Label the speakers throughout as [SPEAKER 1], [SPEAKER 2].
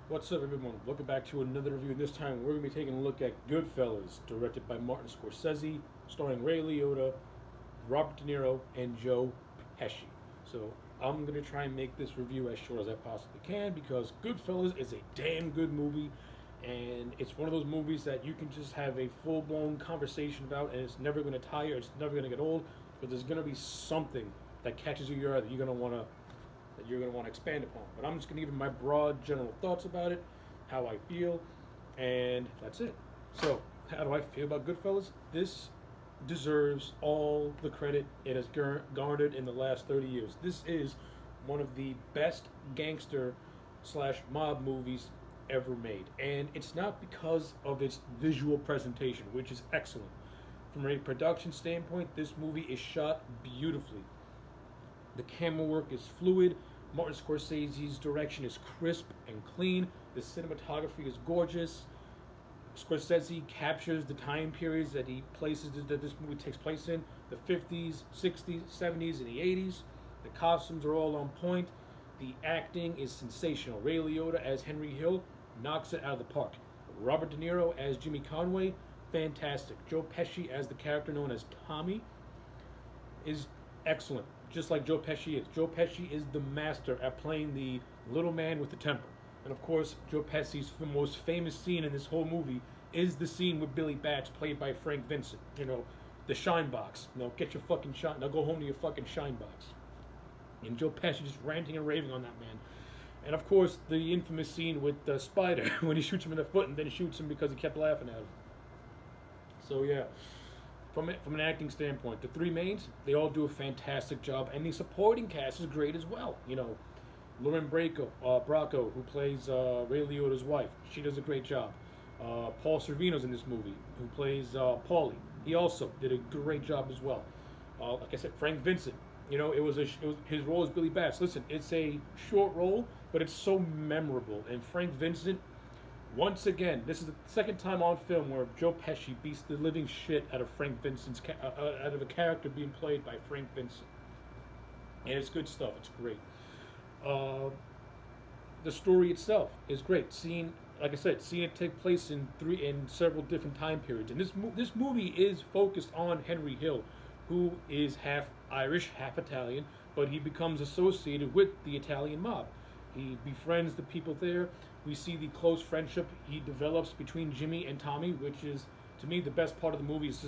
[SPEAKER 1] What's up, everyone? Welcome back to another review. This time, we're going to be taking a look at Goodfellas, directed by Martin Scorsese, starring Ray Liotta, Robert De Niro, and Joe Pesci. So, I'm going to try and make this review as short as I possibly can because Goodfellas is a damn good movie, and it's one of those movies that you can just have a full blown conversation about, and it's never going to tire, it's never going to get old, but there's going to be something that catches your eye that you're going to want to expand upon. But I'm just going to give you my broad general thoughts about it, how I feel, and that's it. So, how do I feel about Goodfellas? This deserves all the credit it has garnered in the last 30 years. This is one of the best gangster slash mob movies ever made. And it's not because of its visual presentation, which is excellent. From a production standpoint, this movie is shot beautifully. The camera work is fluid. Martin Scorsese's direction is crisp and clean. The cinematography is gorgeous. Scorsese captures the time periods that this movie takes place in: the 50s, 60s, 70s, and the 80s. The costumes are all on point. The acting is sensational. Ray Liotta as Henry Hill knocks it out of the park. Robert De Niro as Jimmy Conway, fantastic. Joe Pesci as the character known as Tommy is excellent, just like Joe Pesci is. Joe Pesci is the master at playing the little man with the temper. And of course, Joe Pesci's most famous scene in this whole movie is the scene with Billy Batch, played by Frank Vincent. The shine box. Get your fucking shine. Now go home to your fucking shine box. And Joe Pesci just ranting and raving on that man. And of course, the infamous scene with the Spider when he shoots him in the foot and then shoots him because he kept laughing at him. So yeah. From an acting standpoint, the three mains, they all do a fantastic job, and the supporting cast is great as well. Lauren Bracco, who plays Ray Liotta's wife, she does a great job. Paul Sorvino's in this movie, who plays Paulie. He also did a great job as well. Like I said, Frank Vincent, his role as Billy Batts. Listen, it's a short role, but it's so memorable. And Frank Vincent, once again, this is the second time on film where Joe Pesci beats the living shit out of Frank Vincent's out of a character being played by Frank Vincent, and it's good stuff. It's great. The story itself is great. Like I said, seeing it take place in several different time periods, and this movie is focused on Henry Hill, who is half Irish, half Italian, but he becomes associated with the Italian mob. He befriends the people there. We see the close friendship he develops between Jimmy and Tommy, which is, to me, the best part of the movie is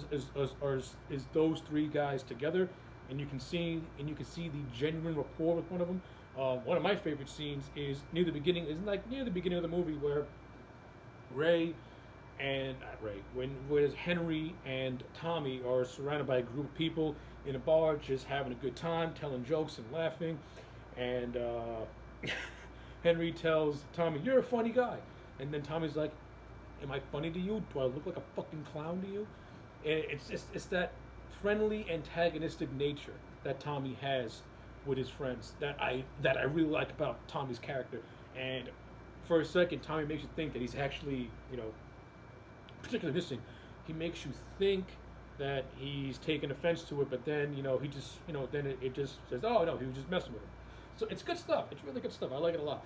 [SPEAKER 1] those three guys together, and you can see the genuine rapport with one of them. One of my favorite scenes is near the beginning of the movie where when Henry and Tommy are surrounded by a group of people in a bar, just having a good time, telling jokes and laughing, and Henry tells Tommy, "You're a funny guy," and then Tommy's like, "Am I funny to you? Do I look like a fucking clown to you?" And it's that friendly antagonistic nature that Tommy has with his friends that I really like about Tommy's character. And for a second, Tommy makes you think that he's actually, particularly this scene, he makes you think that he's taking offense to it, but then he just then it just says, "Oh no, he was just messing with him." So it's good stuff. It's really good stuff. I like it a lot.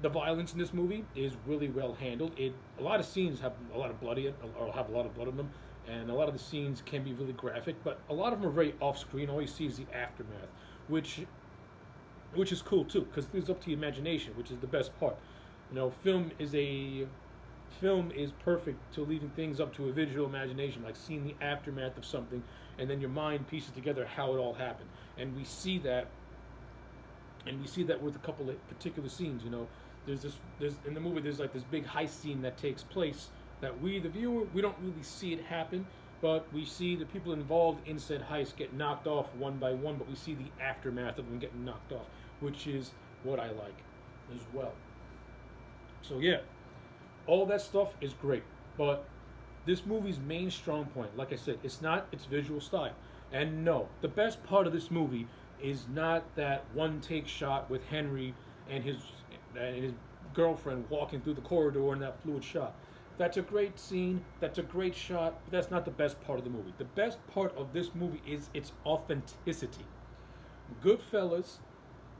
[SPEAKER 1] The violence in this movie is really well handled. A lot of scenes have a lot of blood in it, or have a lot of blood in them, and a lot of the scenes can be really graphic. But a lot of them are very off-screen. All you see is the aftermath, which is cool too, because it leaves up to your imagination, which is the best part. Film is perfect to leaving things up to a visual imagination, like seeing the aftermath of something, and then your mind pieces together how it all happened. And we see that with a couple of particular scenes. There's in the movie, there's like this big heist scene that takes place that we, the viewer, we don't really see it happen, but we see the people involved in said heist get knocked off one by one, but we see the aftermath of them getting knocked off, which is what I like as well. So yeah, all that stuff is great, but this movie's main strong point, like I said, it's not its visual style. And no, the best part of this movie is not that one take shot with Henry and his girlfriend walking through the corridor in that fluid shot. That's a great scene, that's a great shot, but that's not the best part of the movie. The best part of this movie is its authenticity. Goodfellas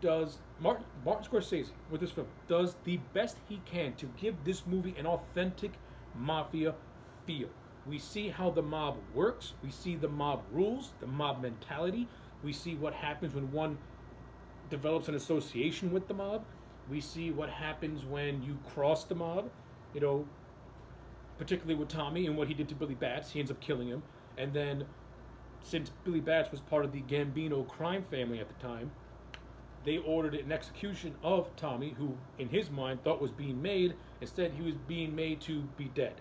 [SPEAKER 1] Martin Scorsese with this film does the best he can to give this movie an authentic mafia feel. We see how the mob works. We see the mob rules, the mob mentality. We see what happens when one develops an association with the mob. We see what happens when you cross the mob. You know, particularly with Tommy and what he did to Billy Batts. He ends up killing him. And then, since Billy Batts was part of the Gambino crime family at the time, they ordered an execution of Tommy, who in his mind thought was being made. Instead, he was being made to be dead.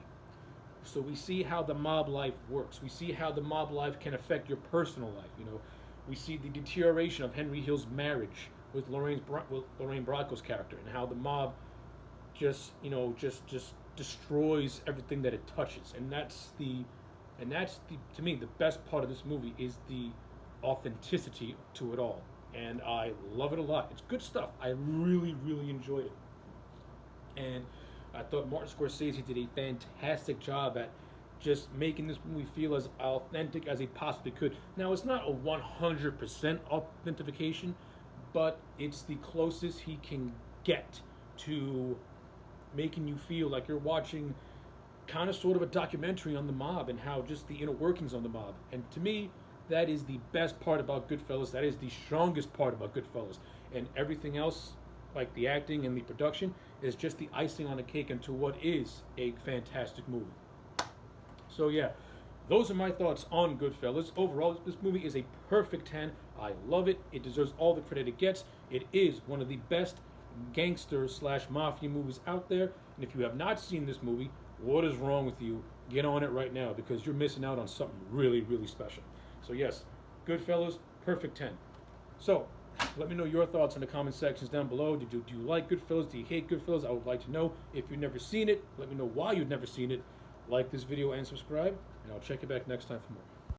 [SPEAKER 1] So we see how the mob life works. We see how the mob life can affect your personal life. You know, we see the deterioration of Henry Hill's marriage with Lorraine Bracco's character, and how the mob just destroys everything that it touches. And that's the to me the best part of this movie is the authenticity to it all. And I love it a lot. It's good stuff. I really, really enjoyed it. And I thought Martin Scorsese did a fantastic job at just making this movie feel as authentic as he possibly could. Now, it's not a 100% authentication, but it's the closest he can get to making you feel like you're watching kind of sort of a documentary on the mob and how just the inner workings on the mob. And to me, that is the best part about Goodfellas. That is the strongest part about Goodfellas. And everything else, like the acting and the production, is just the icing on the cake into what is a fantastic movie. So yeah, those are my thoughts on Goodfellas. Overall, this movie is a perfect 10. I love it. It deserves all the credit it gets. It is one of the best gangster/mafia movies out there. And if you have not seen this movie, what is wrong with you? Get on it right now, because you're missing out on something really, really special. So yes, Goodfellas, perfect 10. So let me know your thoughts in the comment sections down below. Do you like Goodfellas? Do you hate Goodfellas? I would like to know. If you've never seen it, let me know why you've never seen it. Like this video and subscribe, and I'll check you back next time for more.